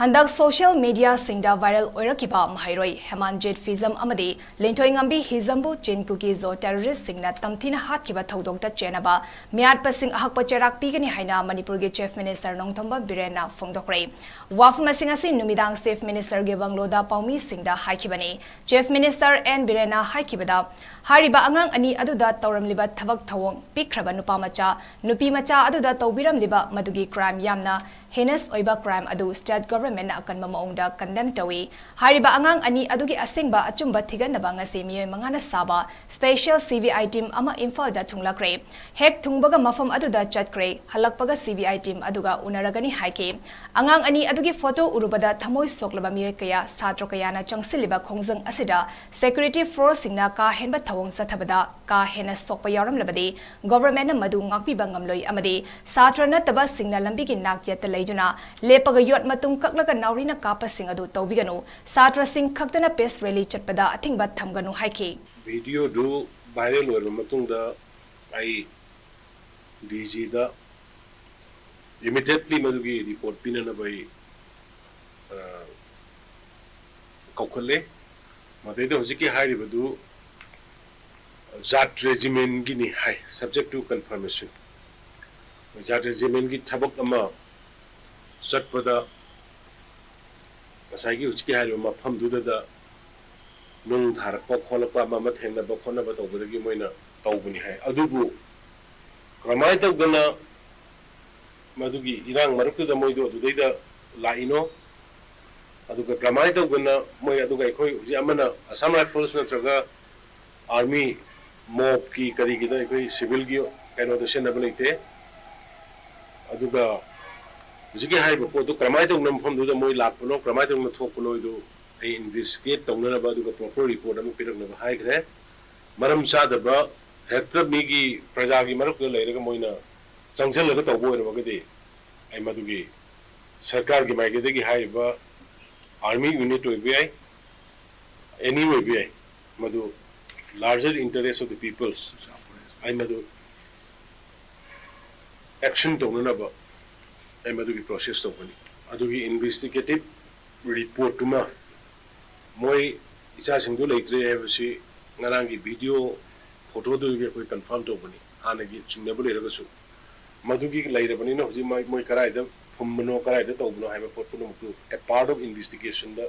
Handak social media singda viral oirakiba mahairoi hemanjet fizam amadi lentoingambi hizambu chenkuki zo terrorist singna tamthina hatkiba thodokta chenaba miat pasing ahakpa cherak pigani haina manipur ge chief minister nongthomba birena phongdokre wafma singasi numidang chief minister ge bangloda paumi singda haikibani chief minister n birena haikibada hariba angang ani aduda tawramliba thabak thawong pikraba nupa macha aduda tawbiramliba madugi crime yamna heinous oiba crime adu state government na akan maungda condemn tawi hariba angang ani adugi asengba achumba thiganaba ngasi miyoi mangana saba special CBI team ama imphal da thunglakre hek thungbaga mafam aduda chatkre halakpaga CBI team aduga unaragani haike angang ani adugi photo urubada thamoi soklaba miyoi kaya satro kaya na changsiliba khongjang asida security force singna ka henba thawong sathabada ka hena sokpa yaram labadi government na madu ngakpi bangamloi amadi satra na taba singna lambi gi nakyat juna lepaga yot matung kaklaga naurina kapa sing adu tawbiganu satra sing khaktana pes rally chatpada athingba thamganu haiki video do viral or matung da ai DG da immediately madugi report pinana bai kaukhale madai da hojiki hairi badu jat regiment gi ni hai subject to confirmation jat regiment gi thabak ama satpada asagi uchki hari mafam duda nung tharakpa kholakpa mama thengna ba khona ba tawbadagi moina tawbuni hai adubu kramai tawdana madugi irang marukta da moido adudaida laino aduga kramai tawdana moi aduga ikoi uji amana Assam Rifles natraga army mob ki kari gi da ikoi civil gi kaino da senna baleite aduga Jiki hai ba po do kramai tong nam phom do da moi lak puno kramai tong na thok puno do ai investigate tong na ba do ka proper report am pirak na hai gre maram sa da ba hekta mi gi praja gi maruk le re ga moi na changsel la ga to bo re ba ga de ai ma du gi sarkar gi mai ge de gi hai ba army unit oi bi ai anyway bi ai ma do larger interest of the peoples ai ma do action tong na ba ai madugi process to bani adugi investigative report tuma moi icha singdu leitre hebsi ngarangi video photo do ge koi confirm to bani hanagi chingnabul eragasu madugi leire bani no hoji moi karai da phumno karai da tawbno haiba photo no a part of investigation da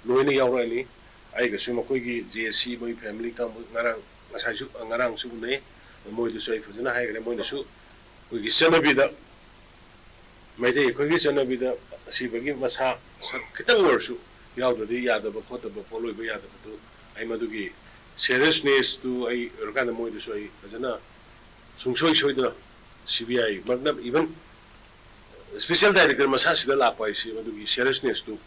loini yaurani ai ga suma koi gi JSC moi family ka ngarang ngasai su ngarang su ne moi du sai fuzina hai ga moi na su koi gi sanabi da Maite khoi chana bida sibagi masa kitang worsu yaudadi yadaba khotaba poloi ba yadaba tu ai madugi seriousness tu ai organ moi du soi ajana sungsoi soidna CBI magnab even special director masa sida la pai si madugi seriousness tu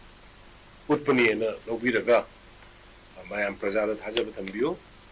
utpani na lobiraga mayam prajada thajaba thambiyo